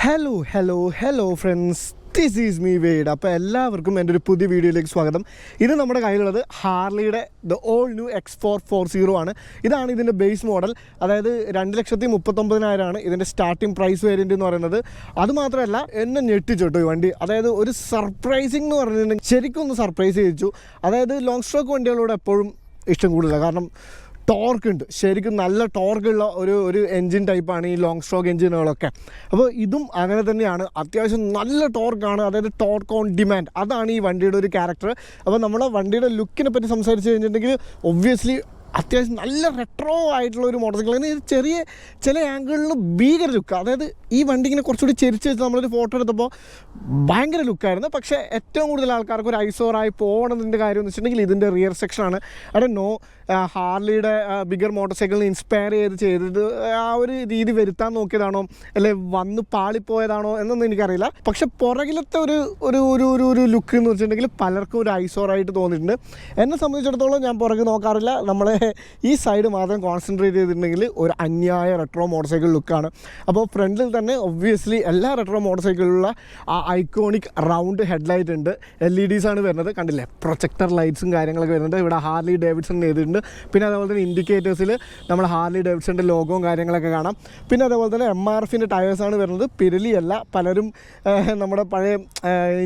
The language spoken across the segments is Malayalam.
Hello friends. This is me Wade. അപ്പോൾ എല്ലാവർക്കും എൻ്റെ ഒരു പുതിയ വീഡിയോയിലേക്ക് സ്വാഗതം. ഇത് നമ്മുടെ കയ്യിലുള്ളത് ഹാർലിയുടെ ദ ഓൾ ന്യൂ X440 ആണ്. ഇതാണ് ഇതിൻ്റെ ബേസ് മോഡൽ. അതായത് 2,39,000 ഇതിൻ്റെ സ്റ്റാർട്ടിംഗ് പ്രൈസ് വേരിയൻ്റ് എന്ന് പറയുന്നത്. അതുമാത്രമല്ല എന്നെ ഞെട്ടിച്ചോട്ടോ ഈ വണ്ടി. അതായത് ഒരു സർപ്രൈസിങ് എന്ന് പറഞ്ഞിട്ടുണ്ടെങ്കിൽ ശരിക്കും ഒന്ന് സർപ്രൈസ് ചെയ്യിച്ചു. അതായത് ലോങ് സ്ട്രോക്ക് വണ്ടികളോട് എപ്പോഴും ഇഷ്ടം കൂടുതലാണ്. കാരണം ടോർക്ക് ഉണ്ട്, ശരിക്കും നല്ല ടോർക്കുള്ള ഒരു എൻജിൻ ടൈപ്പാണ് ഈ ലോങ് സ്ട്രോക്ക് എൻജിനുകളൊക്കെ. അപ്പോൾ ഇതും അങ്ങനെ തന്നെയാണ്, അത്യാവശ്യം നല്ല ടോർക്കാണ്. അതായത് ടോർക്ക് ഓൺ ഡിമാൻഡ്, അതാണ് ഈ വണ്ടിയുടെ ഒരു ക്യാരക്ടർ. അപ്പോൾ നമ്മുടെ വണ്ടിയുടെ ലുക്കിനെ പറ്റി സംസാരിച്ച് കഴിഞ്ഞിട്ടുണ്ടെങ്കിൽ ഒബ്വിയസ്ലി അത്യാവശ്യം നല്ല റെട്രോ ആയിട്ടുള്ള ഒരു മോട്ടോർ സൈക്കിൾ. ചെറിയ ചില ആംഗിളിൽ ഭീകര ലുക്ക്. അതായത് ഈ വണ്ടി ഇങ്ങനെ കുറച്ചുകൂടി ചെരിച്ച് വെച്ച് നമ്മളൊരു ഫോട്ടോ എടുത്തപ്പോൾ ഭയങ്കര ലുക്കായിരുന്നു. പക്ഷേ ഏറ്റവും കൂടുതൽ ആൾക്കാർക്ക് ഒരു ഐസോറായി പോകണമെന്നതിൻ്റെ കാര്യം എന്ന് വെച്ചിട്ടുണ്ടെങ്കിൽ ഇതിൻ്റെ റിയർ സെക്ഷനാണ്. അവിടെ ഹാർലിയുടെ ബിഗർ മോട്ടോർ സൈക്കിളിനെ ഇൻസ്പയർ ചെയ്തിട്ട് ആ ഒരു രീതി വരുത്താൻ നോക്കിയതാണോ അല്ലെ വന്ന് പാളിപ്പോയതാണോ എന്നൊന്നും എനിക്കറിയില്ല. പക്ഷെ പുറകിലത്തെ ഒരു ഒരു ഒരു ഒരു ഒരു ലുക്ക് എന്ന് വെച്ചിട്ടുണ്ടെങ്കിൽ പലർക്കും ഒരു ഐസോറായിട്ട് തോന്നിയിട്ടുണ്ട്. എന്നെ സംബന്ധിച്ചിടത്തോളം ഞാൻ പുറകെ നോക്കാറില്ല. നമ്മളെ ഈ സൈഡ് മാത്രം കോൺസെൻട്രേറ്റ് ചെയ്തിട്ടുണ്ടെങ്കിൽ ഒരു അന്യായ റെട്രോ മോട്ടോർ സൈക്കിൾ ലുക്കാണ്. അപ്പോൾ ഫ്രണ്ടിൽ തന്നെ ഒബ്വിയസ്ലി എല്ലാ റെട്രോ മോട്ടോർ സൈക്കിളിലുള്ള ആ ഐക്കോണിക് റൗണ്ട് ഹെഡ്ലൈറ്റ് ഉണ്ട്. LEDs ആണ് വരുന്നത്, കണ്ടില്ലേ? പ്രൊജക്ടർ ലൈറ്റ്സും കാര്യങ്ങളൊക്കെ വരുന്നുണ്ട്. ഇവിടെ ഹാർലി ഡേവിഡ്സൺ ചെയ്തിട്ടുണ്ട്. പിന്നെ അതേപോലെ തന്നെ ഇൻഡിക്കേറ്റേഴ്സിൽ നമ്മൾ ഹാർലി ഡേവിഡ്സൻ്റെ ലോഗോയും കാര്യങ്ങളൊക്കെ കാണാം. പിന്നെ അതേപോലെ തന്നെ MRFൻ്റെ ടയേഴ്സാണ് വരുന്നത്, പിരലിയല്ല. പലരും നമ്മുടെ പഴയ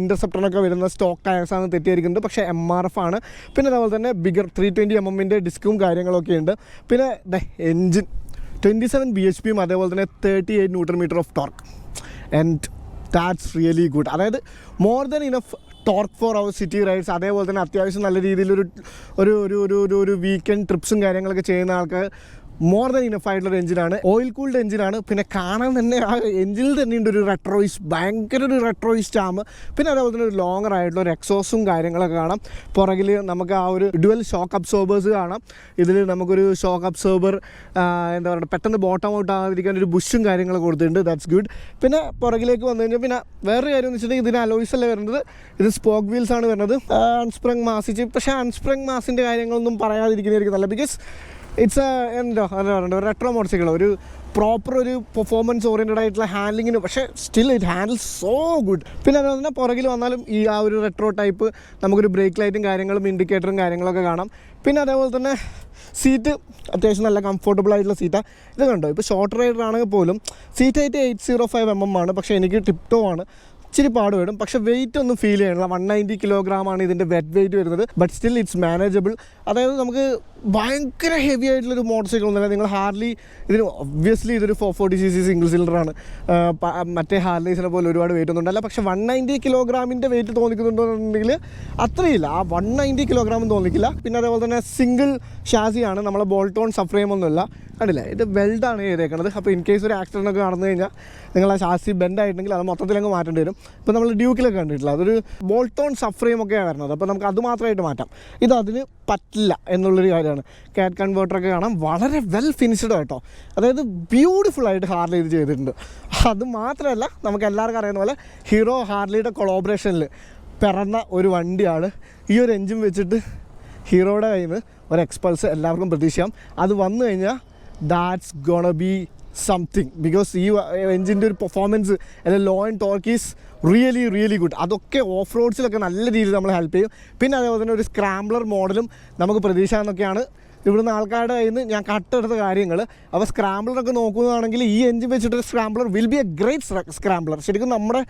ഇൻ്റർസെപ്റ്ററിനൊക്കെ വരുന്ന സ്റ്റോക്ക് ടയേഴ്സാണ് തെറ്റിയിരിക്കുന്നത്, പക്ഷേ MRF ആണ്. പിന്നെ അതേപോലെ തന്നെ ബിഗർ 320 mm ഡിസ്കും കാര്യങ്ങളൊക്കെ ഉണ്ട്. പിന്നെ എൻജിൻ 27 bhp അതേപോലെ തന്നെ 38 Nm of torque. And that's really good. അതായത് more than enough torque for our city rides. അതേപോലെ തന്നെ അത്യാവശ്യം നല്ല രീതിയിലൊരു ഒരു ഒരു ഒരു ഒരു വീക്കെൻഡ് ട്രിപ്സും കാര്യങ്ങളൊക്കെ ചെയ്യുന്ന ആൾക്ക് മോർ ദൻ ഇനഫ് ആയിട്ടുള്ളൊരു എഞ്ചിനാണ്. ഓയിൽ കൂൾഡ് എഞ്ചിനാണ്. പിന്നെ കാണാൻ തന്നെ ആ എഞ്ചിനിൽ തന്നെയുണ്ട് ഒരു റെട്രോയിസ്, ഭയങ്കര ഒരു റെട്രോയിസ് ചാമ്പ്. പിന്നെ അതേപോലെ തന്നെ ഒരു ലോങ്ങർ ആയിട്ടുള്ള ഒരു എക്സോസും കാര്യങ്ങളൊക്കെ കാണാം. പുറകിൽ നമുക്ക് ആ ഒരു ഡുവൽ ഷോക്ക് അബ്സോർബേഴ്സ് കാണാം. ഇതിൽ നമുക്കൊരു ഷോക്ക് അബ്സോർബർ എന്താ പറയുക, പെട്ടെന്ന് ബോട്ടം ഔട്ട് ആകാതിരിക്കാൻ ഒരു ബുഷും കാര്യങ്ങളൊക്കെ കൊടുത്തിട്ടുണ്ട്. That's good. പിന്നെ പുറകിലേക്ക് വന്നു കഴിഞ്ഞാൽ പിന്നെ വേറൊരു കാര്യം എന്ന് വെച്ചിട്ടുണ്ടെങ്കിൽ ഇതിന് അലോയ്സ് അല്ല വരുന്നത്, ഇത് സ്പോക്ക് വീൽസ് ആണ് വരുന്നത്. അൺസ്പ്രങ് മാസിച്ച്, പക്ഷേ അൺസ്പ്രങ് മാസിൻ്റെ കാര്യങ്ങളൊന്നും പറയാതിരിക്കുന്നതായിരിക്കും നല്ല. ബിക്കോസ് ഇറ്റ്സ് എന്താ പറയുക, ഒരു റെട്രോ മോട്ടോർ സൈക്കിൾ, ഒരു പ്രോപ്പർ ഒരു പെർഫോമൻസ് ഓറിയൻറ്റഡ് ആയിട്ടുള്ള ഹാൻഡ്ലിങ്ങിന്, പക്ഷേ still it handle so good. പിന്നെ അതുപോലെ തന്നെ പുറകിൽ വന്നാലും ഈ ആ ഒരു റെട്രോ ടൈപ്പ് നമുക്കൊരു ബ്രേക്ക് ലൈറ്റും കാര്യങ്ങളും ഇൻഡിക്കേറ്ററും കാര്യങ്ങളൊക്കെ കാണാം. പിന്നെ അതേപോലെ തന്നെ സീറ്റ് അത്യാവശ്യം നല്ല കംഫർട്ടബിൾ ആയിട്ടുള്ള സീറ്റാണ്. ഇത് കണ്ടോ, ഇപ്പോൾ ഷോർട്ട് റൈഡർ ആണെങ്കിൽ പോലും സീറ്റ് ഹൈറ്റ് 805 mm ആണ്. പക്ഷേ എനിക്ക് ടിപ് ടോ ആണ്, ഇച്ചിരി പാട് വരും. പക്ഷേ വെയിറ്റ് ഒന്നും ഫീൽ ചെയ്യണില്ല. 190 kg ആണ് ഇതിൻ്റെ വെറ്റ് വെയിറ്റ് വരുന്നത്. But still it's manageable. അതായത് നമുക്ക് ഭയങ്കര ഹെവി ആയിട്ടുള്ളൊരു മോട്ടോർ സൈക്കിൾ ഒന്നുമില്ല. നിങ്ങൾ ഹാർലി ഇതിന് ഒബ്വിയസ്ലി ഇതൊരു 440cc സിംഗിൾ സിലിണ്ടറാണ്. മറ്റേ ഹാർലീസിനെ പോലെ ഒരുപാട് വെയിറ്റ് ഒന്നും ഉണ്ടല്ല. പക്ഷേ 190 kg വെയിറ്റ് തോന്നിക്കുന്നുണ്ടെന്നുണ്ടെങ്കിൽ അത്രയില്ല. ആ 190 kg തോന്നിക്കില്ല. പിന്നെ അതേപോലെ തന്നെ സിംഗിൾ ഷാസിയാണ്, നമ്മളെ ബോൾട്ടോൺ സഫ്രെയിം ഒന്നുമില്ല. കണ്ടില്ല, ഇത് വെൽഡാണ് ചെയ്തേക്കുന്നത്. അപ്പോൾ ഇൻ കേസ് ഒരു ആക്സിഡൻ്റ് ഒക്കെ നടന്നു കഴിഞ്ഞാൽ നിങ്ങൾ ആ ഷാസി ബെൻഡായിട്ടുണ്ടെങ്കിൽ അത് മൊത്തത്തിലങ്ങ് മാറ്റേണ്ടി വരും. ഇപ്പോൾ നമ്മൾ ഡ്യൂക്കിലൊക്കെ കണ്ടിട്ടില്ല, അതൊരു ബോൾട്ടോൺ സഫ്രെയിം ഒക്കെയാണ് വരുന്നത്. അപ്പോൾ നമുക്ക് അത് മാത്രമായിട്ട് മാറ്റാം. ഇത് അതിന് പറ്റില്ല എന്നുള്ളൊരു കാര്യമാണ്. കാറ്റ് കൺവേർട്ടറൊക്കെ കാണാം, വളരെ വെൽ ഫിനിഷ്ഡ് കേട്ടോ. അതായത് ബ്യൂട്ടിഫുൾ ആയിട്ട് ഹാർലി ഇത് ചെയ്തിട്ടുണ്ട്. അത് മാത്രമല്ല, നമുക്ക് എല്ലാവർക്കും അറിയുന്ന പോലെ ഹീറോ ഹാർലിയുടെ കൊളാബറേഷനിൽ പിറന്ന ഒരു വണ്ടിയാണ്. ഈ ഒരു എൻജിൻ വെച്ചിട്ട് ഹീറോയുടെ കയ്യിൽ നിന്ന് ഒരു എക്സ്പൾസ് എല്ലാവർക്കും പ്രതീക്ഷിക്കാം. അത് വന്നു കഴിഞ്ഞാൽ that's gonna be something. Because ഈ എൻജിൻ്റെ ഒരു പെർഫോമൻസ് അല്ലെങ്കിൽ law and torque is really good. അതൊക്കെ ഓഫ് റോഡ്സിലൊക്കെ നല്ല രീതിയിൽ നമ്മൾ ഹെൽപ്പ് ചെയ്യും. പിന്നെ അതേപോലെ തന്നെ ഒരു സ്ക്രാംബ്ലർ മോഡലും നമുക്ക് പ്രതീക്ഷ എന്നൊക്കെയാണ് ഇവിടുന്ന് ആൾക്കാരുടെ കയ്യിൽ നിന്ന് ഞാൻ കട്ടെടുത്ത കാര്യങ്ങൾ. അപ്പോൾ സ്ക്രാംബ്ലറൊക്കെ നോക്കുന്നതാണെങ്കിൽ ഈ എൻജിൻ വെച്ചിട്ടൊരു scrambler will be a great scrambler. ശരിക്കും നമ്മുടെ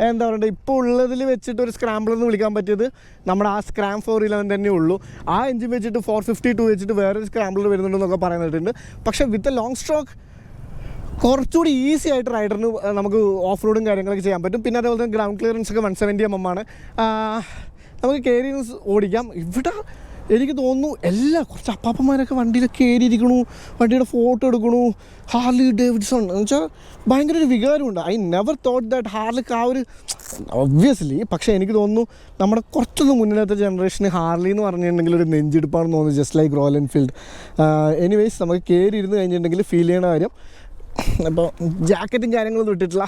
എന്താ പറയുക, ഇപ്പോൾ ഉള്ളതിൽ വെച്ചിട്ട് ഒരു സ്ക്രാംബ്ലർ എന്ന് വിളിക്കാൻ പറ്റിയത് നമ്മുടെ ആ സ്ക്രാം 411 തന്നെ ഉള്ളൂ. ആ എൻജിൻ വെച്ചിട്ട് 452 വെച്ചിട്ട് വേറൊരു സ്ക്രാംബ്ലർ വരുന്നുണ്ടെന്നൊക്കെ പറയുന്നിട്ടുണ്ട്. പക്ഷേ വിത്ത് എ ലോങ് സ്ട്രോക്ക് കുറച്ചുകൂടി ഈസി ആയിട്ട് റൈഡറിന് നമുക്ക് ഓഫ് റോഡും കാര്യങ്ങളൊക്കെ ചെയ്യാൻ പറ്റും. പിന്നെ അതേപോലെ തന്നെ ഗ്രൗണ്ട് ക്ലിയറൻസ് ഒക്കെ 170 mm ആണ്. നമുക്ക് കയറി ഓടിക്കാം. ഇവിടെ എനിക്ക് തോന്നുന്നു കുറച്ച് അപ്പാപ്പന്മാരൊക്കെ വണ്ടിയിലൊക്കെ കയറിയിരിക്കണു, വണ്ടിയുടെ ഫോട്ടോ എടുക്കണു. ഹാർലി ഡേവിഡ്സൺ എന്ന് വെച്ചാൽ ഭയങ്കര ഒരു വികാരമുണ്ട്. ഐ നെവർ തോട്ട് ദാറ്റ് ഹാർലിക്ക് ആ ഒരു ഒബ്വിയസ്ലി. പക്ഷേ എനിക്ക് തോന്നുന്നു നമ്മുടെ കുറച്ചൊന്നും മുന്നിലത്തെ ജനറേഷന് ഹാർലി എന്ന് പറഞ്ഞിട്ടുണ്ടെങ്കിൽ ഒരു നെഞ്ചെടുപ്പാണെന്ന് തോന്നുന്നു, just like royal Enfield. Anyways, നമുക്ക് കയറി ഇരുന്ന് കഴിഞ്ഞിട്ടുണ്ടെങ്കിൽ ഫീൽ ചെയ്യണ കാര്യം, അപ്പോൾ ജാക്കറ്റും കാര്യങ്ങളൊന്നും ഇട്ടിട്ടില്ല,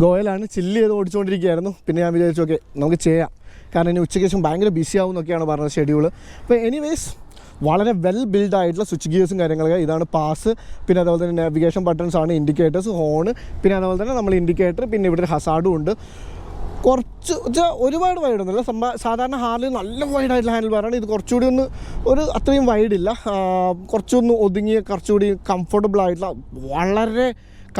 ഗോയലാണ് ചില്ല് ചെയ്ത് ഓടിച്ചുകൊണ്ടിരിക്കുകയായിരുന്നു. പിന്നെ ഞാൻ വിചാരിച്ചു ഓക്കെ നമുക്ക് ചെയ്യാം, കാരണം ഇനി ഉച്ചയ്ക്ക് ശേഷം ഭയങ്കര ബിസി ആവും എന്നൊക്കെയാണ് പറഞ്ഞത് ഷെഡ്യൂൾ. അപ്പോൾ എനിവേയ്സ് വളരെ വെൽ ബിൽഡ് ആയിട്ടുള്ള സ്വിച്ച് ഗിയേഴ്സും കാര്യങ്ങളൊക്കെ. ഇതാണ് പാസ്, പിന്നെ അതുപോലെ തന്നെ നാവിഗേഷൻ ബട്ടൺസ് ആണ്, ഇൻഡിക്കേറ്റേഴ്സ്, ഹോൺ, പിന്നെ അതുപോലെ തന്നെ നമ്മൾ ഇൻഡിക്കേറ്റർ, പിന്നെ ഇവിടെ ഒരു ഹസാർഡും ഉണ്ട്. കുറച്ച് വെച്ചാൽ ഒരുപാട് വൈഡൊന്നുമില്ല. സാധാരണ ഹാർലി നല്ല വൈഡായിട്ടുള്ള ഹാൻഡിൽ ബാറാണ്. ഇത് കുറച്ചുകൂടി ഒരു അത്രയും വൈഡില്ല, കുറച്ചൊന്ന് ഒതുങ്ങിയ, കുറച്ചുകൂടി കംഫർട്ടബിൾ ആയിട്ടുള്ള, വളരെ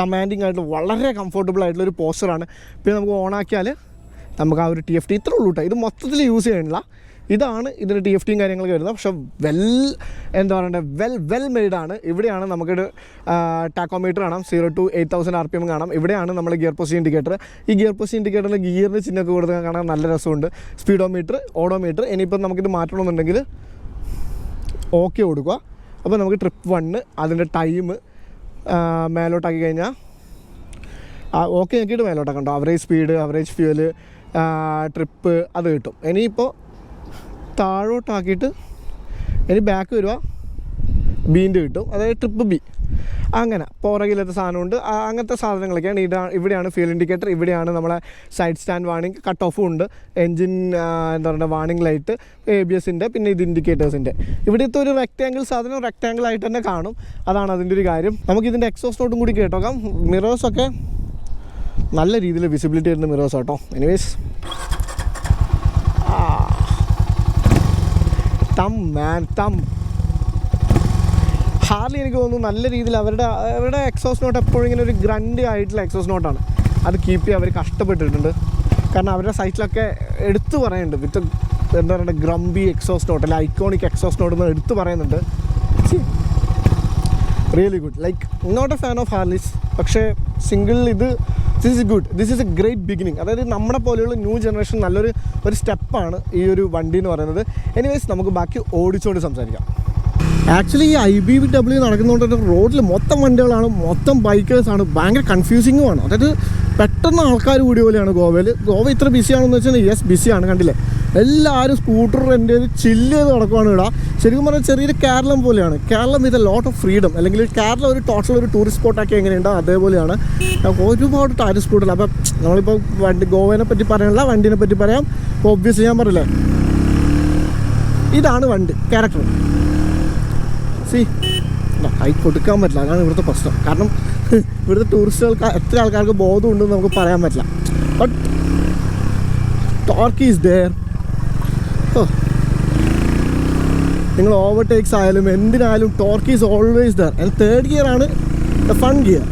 കമാൻഡിങ് ആയിട്ടുള്ള, വളരെ കംഫർട്ടബിൾ ആയിട്ടുള്ള ഒരു പോസ്റ്ററാണ്. പിന്നെ നമുക്ക് ഓണാക്കിയാൽ നമുക്ക് ആ ഒരു TFT ഇത്ര ഉള്ളൂ കേട്ടോ. ഇത് മൊത്തത്തിൽ യൂസ് ചെയ്യണില്ല. ഇതാണ് ഇതിന് TFTയും കാര്യങ്ങളൊക്കെ വരുന്നത്. പക്ഷേ എന്താ പറയണ്ടത്, വെൽ മെയ്ഡാണ്. ഇവിടെയാണ് നമുക്കൊരു ടാക്കോമീറ്റർ കാണാം, 0 to 8000 RPM കാണാം. ഇവിടെയാണ് നമ്മൾ ഗിയർ പൊസിഷൻ ഇൻഡിക്കേറ്റർ. ഈ ഗിയർ പൊസിഷൻ ഇൻഡിക്കേറ്ററിന് ഗിയറിന് ചിഹ്നമൊക്കെ കൊടുത്ത് കാണാൻ നല്ല രസമുണ്ട്. Speedometer, odometer. ഇനിയിപ്പോൾ നമുക്കിത് മാറ്റണമെന്നുണ്ടെങ്കിൽ ഓക്കെ കൊടുക്കുക. അപ്പോൾ നമുക്ക് ട്രിപ്പ് 1 അതിൻ്റെ ടൈം മേലോട്ടാക്കി കഴിഞ്ഞാൽ ഓക്കെ നോക്കിയിട്ട് മേലോട്ടാക്കണ്ടോ, average speed, average fuel, trip അത് കിട്ടും. ഇനിയിപ്പോൾ താഴോട്ടാക്കിയിട്ട് ഇനി ബാക്ക് വരിക, ബീൻ്റെ കിട്ടും, അതായത് ട്രിപ്പ് B. അങ്ങനെ പുറകിലത്തെ സാധനമുണ്ട്, അങ്ങനത്തെ സാധനങ്ങളൊക്കെയാണ്. ഇവിടെയാണ് ഫ്യൂൽ ഇൻഡിക്കേറ്റർ, ഇവിടെയാണ് നമ്മളെ സൈഡ് സ്റ്റാൻഡ് വാർണിംഗ്, കട്ട് ഓഫും ഉണ്ട്, എൻജിൻ എന്താ പറയുക വാർണിംഗ് ലൈറ്റ്, ABSൻ്റെ, പിന്നെ ഇത് ഇൻഡിക്കേറ്റേഴ്സിൻ്റെ. ഇവിടുത്തെ ഒരു റെക്റ്റാങ്കിൾ സാധനം റെക്റ്റാങ്കിൾ ആയിട്ട് തന്നെ കാണും. അതാണ് അതിൻ്റെ ഒരു കാര്യം. നമുക്കിതിൻ്റെ എക്സോസ്റ്റ് നോട്ടും കൂടി കേട്ടോക്കാം. മിറേഴ്സൊക്കെ നല്ല രീതിയിൽ വിസിബിലിറ്റി വരുന്ന മിറേഴ്സ് കേട്ടോ. എനിവേസ് ടം ഹാർലി എനിക്ക് തോന്നുന്നു നല്ല രീതിയിൽ അവരുടെ എക്സോസ്റ്റ് നോട്ട് എപ്പോഴും ഇങ്ങനെ ഒരു ഗ്രൻഡ് ആയിട്ടുള്ള എക്സോസ്റ്റ് നോട്ടാണ്. അത് കീപ്പ് ചെയ്യാൻ അവർ കഷ്ടപ്പെട്ടിട്ടുണ്ട്. കാരണം അവരുടെ സൈറ്റിലൊക്കെ എടുത്തു പറയുന്നുണ്ട് വിത്ത് എന്താ പറയുക ഗ്രംബി എക്സോസ്റ്റ് നോട്ട്, അല്ല ഐക്കോണിക് എക്സോസ്റ്റ് നോട്ട് എന്ന് എടുത്തു പറയുന്നുണ്ട്. Really good. Like not a fan of Harleys, പക്ഷേ single this is good, this is a great beginning. അതായത് നമ്മളെ പോലെയുള്ള ന്യൂ ജനറേഷൻ നല്ലൊരു സ്റ്റെപ്പാണ് ഈ ഒരു വണ്ടി എന്ന് പറയുന്നത്. എനിവേസ് നമുക്ക് ബാക്കി ഓടിച്ചുകൊണ്ട് സംസാരിക്കാം. ആക്ച്വലി ഈ IBW നടക്കുന്നതുകൊണ്ട് റോഡിൽ മൊത്തം വണ്ടികളാണ്, മൊത്തം ബൈക്കേഴ്സാണ്, ഭയങ്കര കൺഫ്യൂസിങ്ങുമാണ്. അതായത് പെട്ടെന്ന് ആൾക്കാർ കൂടിയ പോലെയാണ് ഗോവയിൽ. ഗോവ ഇത്ര ബിസിയാണെന്ന് വെച്ചാൽ യെസ് ബിസിയാണ്, കണ്ടില്ലേ എല്ലാവരും സ്കൂട്ടർ റെൻ്റ് ചെയ്ത് ചില്ല് ചെയ്ത് നടക്കുവാണ് ഇവിടെ. ശരിക്കും പറഞ്ഞാൽ ചെറിയൊരു കേരളം പോലെയാണ്. Kerala with a lot of freedom, അല്ലെങ്കിൽ കേരളം ഒരു ടോട്ടൽ ഒരു ടൂറിസ്റ്റ് സ്പോട്ടാക്കി എങ്ങനെയുണ്ടോ അതേപോലെയാണ്. ഒരുപാട് ടൂറിസ്റ്റ് സ്പോട്ടില്ല. അപ്പം നമ്മളിപ്പോൾ ഗോവനെ പറ്റി പറയാനുള്ള വണ്ടീനെ പറ്റി പറയാം. ഒബ്വിയസ്ലി ഞാൻ പറയില്ലേ, ഇതാണ് വണ്ടി ക്യാരക്ടർ. കൈ കൊടുക്കാൻ പറ്റില്ല, അതാണ് ഇവിടുത്തെ പ്രശ്നം. കാരണം ഇവിടുത്തെ ടൂറിസ്റ്റുകൾക്ക് എത്ര ആൾക്കാർക്ക് ബോധമുണ്ടെന്ന് നമുക്ക് പറയാൻ പറ്റില്ല. But torque is there. നിങ്ങൾ ഓവർടേക്സ് ആയാലും എന്തിനായാലും torque is always there. And third gear ആണ് ദ ഫൺ ഗിയർ.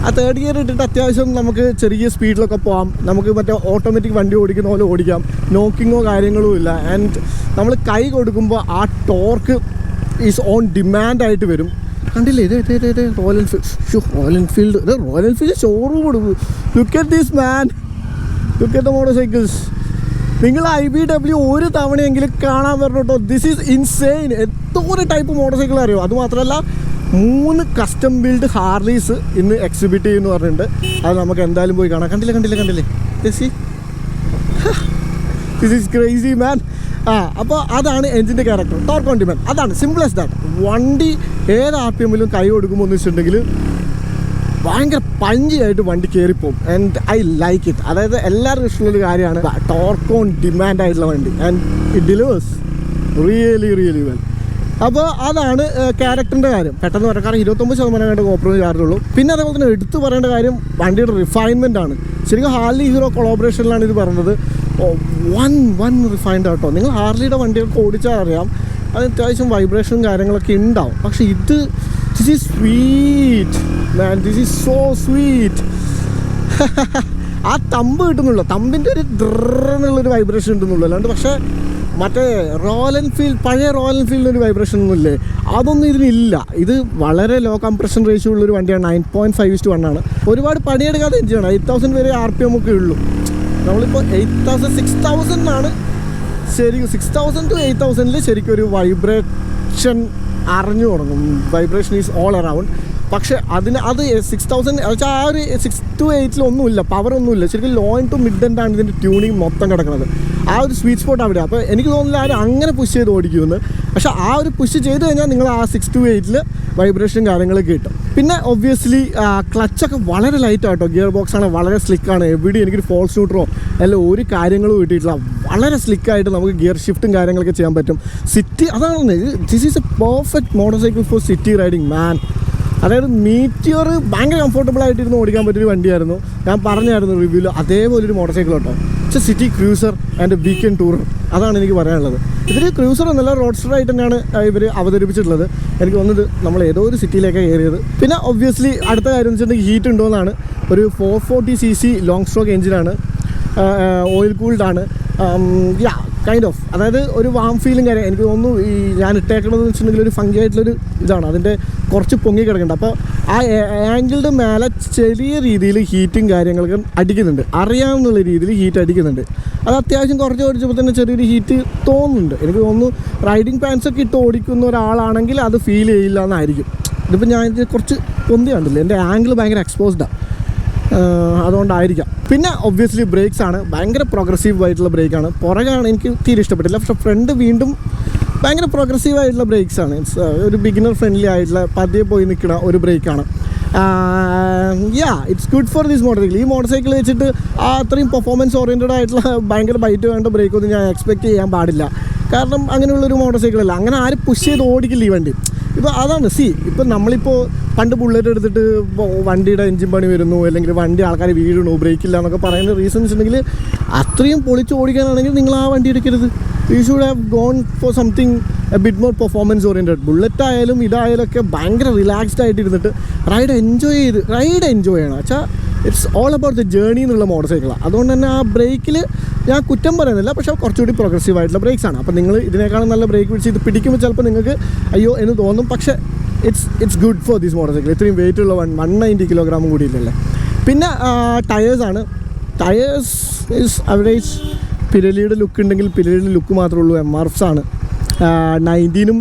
ആ തേർഡ് ഗിയർ ഇട്ടിട്ട് അത്യാവശ്യം നമുക്ക് ചെറിയ സ്പീഡിലൊക്കെ പോകാം. നമുക്ക് മറ്റേ ഓട്ടോമാറ്റിക് വണ്ടി ഓടിക്കുന്ന പോലെ ഓടിക്കാം. നോക്കിങ്ങോ കാര്യങ്ങളോ ഇല്ല. ആൻഡ് നമ്മൾ കൈ കൊടുക്കുമ്പോൾ ആ ടോർക്ക് ഈസ് ഓൺ ഡിമാൻഡായിട്ട് വരും. കണ്ടില്ലേ ഇത് റോയൽ എൻഫീൽഡ് ഷോറൂം കൊടുക്കും. Look at this man, look at the motor cycles. നിങ്ങൾ IBW ഒരു തവണയെങ്കിലും കാണാൻ വരണം കേട്ടോ. This is insane. എന്തോരം ടൈപ്പ് മോട്ടോർ സൈക്കിൾ അറിയോ. അതുമാത്രമല്ല 3 കസ്റ്റം ബിൽഡ് ഹാർലീസ് ഇന്ന് എക്സിബിറ്റ് ചെയ്യുമെന്ന് പറഞ്ഞിട്ടുണ്ട്. അത് നമുക്ക് എന്തായാലും പോയി കാണാം. കണ്ടില്ലേ ദിസ് ഈസ് ക്രേസി മാൻ. അപ്പോൾ അതാണ് എൻജിൻ്റെ ക്യാരക്ടർ, ടോർക്ക് ഓൺ ഡിമാൻഡ്. അതാണ് സിമ്പിൾ ആസ് ദാറ്റ്. വണ്ടി ഏത് RPM-ലും കൈ കൊടുക്കുമ്പോൾ എന്ന് വെച്ചിട്ടുണ്ടെങ്കിൽ ഭയങ്കര പഞ്ചിയായിട്ട് വണ്ടി കയറിപ്പോവും. And I like it. അതായത് എല്ലാവർക്കും ഇഷ്ടമുള്ളൊരു കാര്യമാണ് ടോർക്ക് ഓൺ ഡിമാൻഡ് ആയിട്ടുള്ള വണ്ടി. And it delivers really well. അപ്പോൾ അതാണ് ക്യാരക്ടറിൻ്റെ കാര്യം. പെട്ടെന്ന് പറയാം, കാരണം 29% കോപ്പറേറ്റ് ചാർജുള്ളൂ. പിന്നെ അതേപോലെ തന്നെ എടുത്തു പറയേണ്ട കാര്യം വണ്ടിയുടെ റിഫൈൻമെൻ്റ് ആണ്. ശരിക്കും ഹാർലി ഹീറോ കൊളാബറേഷനിലാണ് ഇത് പറഞ്ഞത്. വൺ റിഫൈൻഡ് ആട്ടോ. നിങ്ങൾ ഹാർലിയുടെ വണ്ടികൾക്ക് ഓടിച്ചാൽ അറിയാം അത് അത്യാവശ്യം വൈബ്രേഷനും കാര്യങ്ങളൊക്കെ ഉണ്ടാവും. പക്ഷേ this is sweet man, this is so sweet. ആ തമ്പ് കിട്ടുന്നുള്ളൂ, തമ്പിൻ്റെ ഒരു ഡ്രെന്നുള്ളൊരു വൈബ്രേഷൻ കിട്ടുന്നുള്ളൂ. അല്ലാണ്ട് പക്ഷേ മറ്റേ പഴയ റോയൽ എൻഫീൽഡിൻ്റെ ഒരു വൈബ്രേഷൻ ഒന്നുമില്ലേ, അതൊന്നും ഇതിനില്ല. ഇത് വളരെ ലോ കംപ്രഷൻ റേഷ്യോ ഉള്ളൊരു വണ്ടിയാണ്. 9.5:1 ആണ്. ഒരുപാട് പണിയെടുക്കാതെ എഞ്ചിനാണ്. 8000 വരെ RPM ഒക്കെ ഉള്ളൂ. നമ്മളിപ്പോൾ 8000 6000 ശരിക്കും 6000 to 8000 ശരിക്കും ഒരു വൈബ്രേഷൻ അറിഞ്ഞു തുടങ്ങും. Vibration is all around. പക്ഷേ അത് 6000 വെച്ചാൽ ആ ഒരു 6 to 8 ഒന്നുമില്ല, പവറൊന്നുമില്ല. ശരിക്കും ലോ ടു മിഡ് എൻഡാണ് ഇതിൻ്റെ ട്യൂണിങ് മൊത്തം കിടക്കുന്നത്. ആ ഒരു സ്വീറ്റ് സ്പോട്ട് അവിടെ. അപ്പോൾ എനിക്ക് തോന്നുന്നില്ല ആരും അങ്ങനെ പുഷ് ചെയ്ത് ഓടിക്കുമെന്ന്. പക്ഷേ ആ ഒരു പുഷ് ചെയ്ത് കഴിഞ്ഞാൽ നിങ്ങൾ ആ 6 to 8 വൈബ്രേഷൻ കാര്യങ്ങളൊക്കെ കിട്ടും. പിന്നെ ഒബ്വിയസ്ലി ക്ലച്ചൊക്കെ വളരെ ലൈറ്റാട്ടോ. ഗിയർ ബോക്സാണ് വളരെ സ്ലിക്കാണ്. എവിടെ എനിക്കൊരു ഫോൾസ് ന്യൂട്രോ അല്ല ഒരു കാര്യങ്ങളും കിട്ടിയിട്ടില്ല. വളരെ സ്ലിക്കായിട്ട് നമുക്ക് ഗിയർ ഷിഫ്റ്റും കാര്യങ്ങളൊക്കെ ചെയ്യാൻ പറ്റും. സിറ്റി അതാണ്, this is a perfect motorcycle for city riding man. അതായത് മീറ്റിയർ ഭയങ്കര കംഫർട്ടബിൾ ആയിട്ടിരുന്ന് ഓടിക്കാൻ പറ്റിയൊരു വണ്ടിയായിരുന്നു. ഞാൻ പറഞ്ഞായിരുന്നു റിവ്യൂവിൽ, അതേപോലൊരു മോട്ടോർ സൈക്കിൾ കേട്ടോ. പക്ഷേ city cruiser and weekend tour, അതാണ് എനിക്ക് പറയാനുള്ളത്. ഇതിൽ ക്രൂസർ എന്നല്ല റോഡ്സ്റ്റർ ആയിട്ട് തന്നെയാണ് ഇവർ അവതരിപ്പിച്ചിട്ടുള്ളത്. എനിക്ക് തോന്നുന്നത് നമ്മൾ ഏതോ ഒരു സിറ്റിയിലേക്കാണ് കയറിയത്. പിന്നെ ഒബ്വിയസ്ലി അടുത്ത കാര്യം എന്ന് വെച്ചിട്ടുണ്ടെങ്കിൽ ഹീറ്റ് ഉണ്ടോയെന്നാണ്. ഒരു 440cc ലോങ് സ്ട്രോക്ക് എഞ്ചിനാണ്, ഓയിൽ കൂൾഡാണ്. കൈൻഡ് ഓഫ് അതായത് ഒരു വാം ഫീലും കാര്യം എനിക്ക് തോന്നുന്നു. ഈ ഞാൻ ഇട്ടേക്കണമെന്ന് വെച്ചിട്ടുണ്ടെങ്കിൽ ഒരു ഫങ്കി ആയിട്ടുള്ളൊരു ഇതാണ്, അതിൻ്റെ കുറച്ച് പൊങ്ങി കിടക്കുന്നുണ്ട്. അപ്പോൾ ആ ആംഗിളുടെ മേലെ ചെറിയ രീതിയിൽ ഹീറ്റും കാര്യങ്ങളൊക്കെ അടിക്കുന്നുണ്ട്, അറിയാമെന്നുള്ള രീതിയിൽ ഹീറ്റ് അടിക്കുന്നുണ്ട്. അത് അത്യാവശ്യം കുറച്ച് ഓടിച്ചപ്പോൾ തന്നെ ചെറിയൊരു ഹീറ്റ് തോന്നുന്നുണ്ട്. എനിക്ക് തോന്നുന്നു റൈഡിങ് പാൻസൊക്കെ ഇട്ട് ഓടിക്കുന്ന ഒരാളാണെങ്കിൽ അത് ഫീൽ ചെയ്യില്ല എന്നായിരിക്കും. ഇതിപ്പോൾ ഞാൻ ഇത് കുറച്ച് പൊന്തി കണ്ടില്ല, എൻ്റെ ആംഗിൾ ഭയങ്കര എക്സ്പോസ്ഡാണ്, അതുകൊണ്ടായിരിക്കാം. പിന്നെ ഒബ്വിയസ്ലി ബ്രേക്സ് ആണ്, ഭയങ്കര പ്രോഗ്രസീവ് ആയിട്ടുള്ള ബ്രേക്കാണ്. പുറകാണ് എനിക്ക് തീരെ ഇഷ്ടപ്പെട്ടില്ല. പക്ഷേ ഫ്രണ്ട് വീണ്ടും ഭയങ്കര പ്രോഗ്രസീവ് ആയിട്ടുള്ള ബ്രേക്സ് ആണ്. ഒരു ബിഗിനർ ഫ്രണ്ട്ലി ആയിട്ടുള്ള പതിയെ പോയി നിൽക്കുന്ന ഒരു ബ്രേക്കാണ്. It's good for this motorcycle. ഈ മോട്ടോർ സൈക്കിൾ വെച്ചിട്ട് അത്രയും പെർഫോമൻസ് ഓറിയൻറ്റഡ് ആയിട്ടുള്ള ഭയങ്കര ബൈറ്റ് വേണ്ട ബ്രേക്കൊന്നും ഞാൻ എക്സ്പെക്റ്റ് ചെയ്യാൻ പാടില്ല. കാരണം അങ്ങനെയുള്ളൊരു മോട്ടോർ സൈക്കിളല്ല, അങ്ങനെ ആരും പുഷ് ചെയ്ത് ഓടിക്കില്ല ഈ വണ്ടി. ഇപ്പോൾ അതാണ് ഇപ്പം നമ്മളിപ്പോൾ പണ്ട് ബുള്ളറ്റ് എടുത്തിട്ട് വണ്ടിയുടെ എഞ്ചിൻ പണി വരുന്നു, അല്ലെങ്കിൽ വണ്ടി ആൾക്കാർ വീഴണു, ബ്രേക്കില്ല എന്നൊക്കെ പറയുന്ന റീസൺ വെച്ചിട്ടുണ്ടെങ്കിൽ അത്രയും പൊളിച്ച് ഓടിക്കാനാണെങ്കിൽ നിങ്ങൾ ആ വണ്ടി എടുക്കരുത്. You should have gone for something a bit more performance oriented. Bullet ആയാലും ഇതായാലും ഒക്കെ ഭയങ്കര റിലാക്സ്ഡ് ആയിട്ട് ഇരുന്നിട്ട് റൈഡ് എൻജോയ് ചെയ്യണം. വെച്ചാൽ it's all about the journey എന്നുള്ള മോട്ടോർ സൈക്കിളാണ്. അതുകൊണ്ട് തന്നെ ആ ബ്രേക്കിൽ ഞാൻ കുറ്റം പറയുന്നില്ല, പക്ഷേ കുറച്ചുകൂടി പ്രോഗ്രസീവ് ആയിട്ടുള്ള ബ്രേക്സാണ്. അപ്പോൾ നിങ്ങൾ ഇതിനേക്കാളും നല്ല ബ്രേക്ക് പിടിച്ച് ഇത് പിടിക്കുമ്പോൾ ചിലപ്പോൾ നിങ്ങൾക്ക് അയ്യോ എന്ന് തോന്നും. പക്ഷേ it's good for this motorcycle. ഇത്രയും വെയിറ്റ് ഉള്ള 190 കിലോഗ്രാമും കൂടി ഇല്ലല്ലേ. പിന്നെ ടയേഴ്സാണ്. Tyres is average. പിരലിയുടെ ലുക്ക് ഉണ്ടെങ്കിൽ പിരലിയുടെ ലുക്ക് മാത്രമേ ഉള്ളൂ. MRFs ആണ്. 19ഉം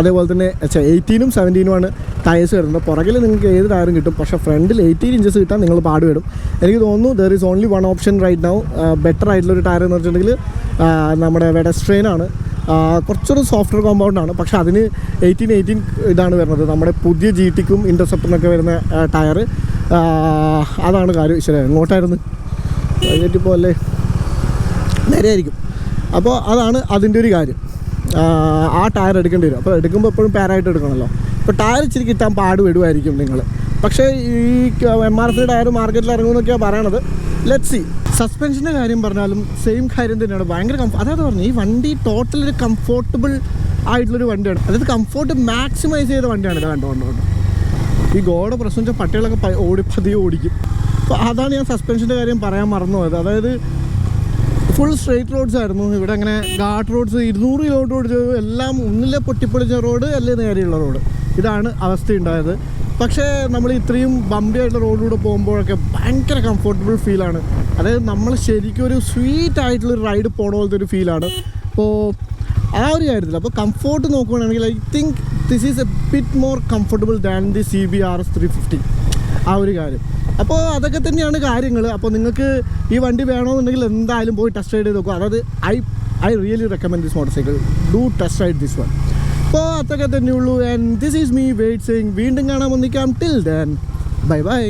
അതേപോലെ തന്നെ 18ഉം 17ഉമാണ് ടയേഴ്സ് വരുന്നത്. പുറകിൽ നിങ്ങൾക്ക് ഏത് ടയറും കിട്ടും, പക്ഷേ ഫ്രണ്ടിൽ 18 ഇഞ്ചസ് കിട്ടാൻ നിങ്ങൾ പാടുപെടും. എനിക്ക് തോന്നുന്നു there is only one option right now. Better ആയിട്ടുള്ളൊരു ടയർ എന്ന് വെച്ചിട്ടുണ്ടെങ്കിൽ നമ്മുടെ വെഡസ്ട്രെയിനാണ്. കുറച്ചൊരു സോഫ്റ്റ്വെയർ കോമ്പൗണ്ടാണ്, പക്ഷേ അതിന് 18 ഇതാണ് വരുന്നത്. നമ്മുടെ പുതിയ GTക്കും ഇൻ്റർസെപ്റ്ററിനൊക്കെ വരുന്ന ടയർ. അതാണ് കാര്യം. ശരി, എങ്ങോട്ടായിരുന്നു ഇപ്പോൾ അല്ലേ, നേരെയായിരിക്കും. അപ്പോൾ അതാണ് അതിൻ്റെ ഒരു കാര്യം. ആ ടയർ എടുക്കേണ്ടി വരും. അപ്പോൾ എടുക്കുമ്പോൾ എപ്പോഴും പാരായിട്ട് എടുക്കണമല്ലോ. അപ്പോൾ ടയർ ഇച്ചിരി കിട്ടാൻ പാടുപെടുമായിരിക്കും നിങ്ങൾ. പക്ഷേ ഈ MRF ടയർ മാർക്കറ്റിൽ ഇറങ്ങുമെന്നൊക്കെയാണ് പറയണത്. Let's see. സസ്പെൻഷൻ്റെ കാര്യം പറഞ്ഞാലും സെയിം കാര്യം തന്നെയാണ്. ഭയങ്കര അതായത് പറഞ്ഞു, ഈ വണ്ടി ടോട്ടൽ ഒരു കംഫോർട്ടബിൾ ആയിട്ടുള്ളൊരു വണ്ടിയാണ്. അതായത് കംഫോർട്ട് മാക്സിമൈസ് ചെയ്ത വണ്ടിയാണ്. ഇത് കണ്ടുകൊണ്ട് ഈ ഗോഡ പ്രശ്നം വെച്ചാൽ പട്ടികളൊക്കെ പതിയെ ഓടിക്കും. അപ്പോൾ അതാണ് ഞാൻ സസ്പെൻഷൻ്റെ കാര്യം പറയാൻ മറന്നുപോയത്. അതായത് ഫുൾ സ്ട്രെയിറ്റ് റോഡ്സ് ആയിരുന്നു. ഇവിടെ അങ്ങനെ ഗാർഡ് റോഡ്സ് 200 കിലോമീറ്റർ ഓടിച്ചത് എല്ലാം ഒന്നിലെ പൊട്ടിപ്പൊളിച്ച റോഡ്, അല്ലേ നേരെയുള്ള റോഡ്. ഇതാണ് അവസ്ഥയുണ്ടായത്. പക്ഷേ നമ്മൾ ഇത്രയും ബമ്പി ആയിട്ടുള്ള റോഡിലൂടെ പോകുമ്പോഴൊക്കെ ഭയങ്കര കംഫർട്ടബിൾ ഫീലാണ്. അതായത് നമ്മൾ ശരിക്കും ഒരു സ്വീറ്റ് ആയിട്ടുള്ളൊരു റൈഡ് പോണ പോലത്തെ ഒരു ഫീലാണ്. അപ്പോൾ ആ ഒരു കാര്യത്തിൽ അപ്പോൾ കംഫോർട്ട് നോക്കുകയാണെങ്കിൽ I think this is A bit more comfortable than the CBRS 350. ആ ഒരു കാര്യം. അപ്പോൾ അതൊക്കെ തന്നെയാണ് കാര്യങ്ങൾ. അപ്പോൾ നിങ്ങൾക്ക് ഈ വണ്ടി വേണമെന്നുണ്ടെങ്കിൽ എന്തായാലും പോയി ടെസ്റ്റ് റൈഡ് ചെയ്ത് നോക്കുക. അതായത് I really recommend this motorcycle. Do test ride this one. അപ്പോൾ അതൊക്കെ തന്നെയുള്ളൂ. And this is me weight saying. വീണ്ടും കാണാൻ ഒന്നിക്കാം. Till then bye by.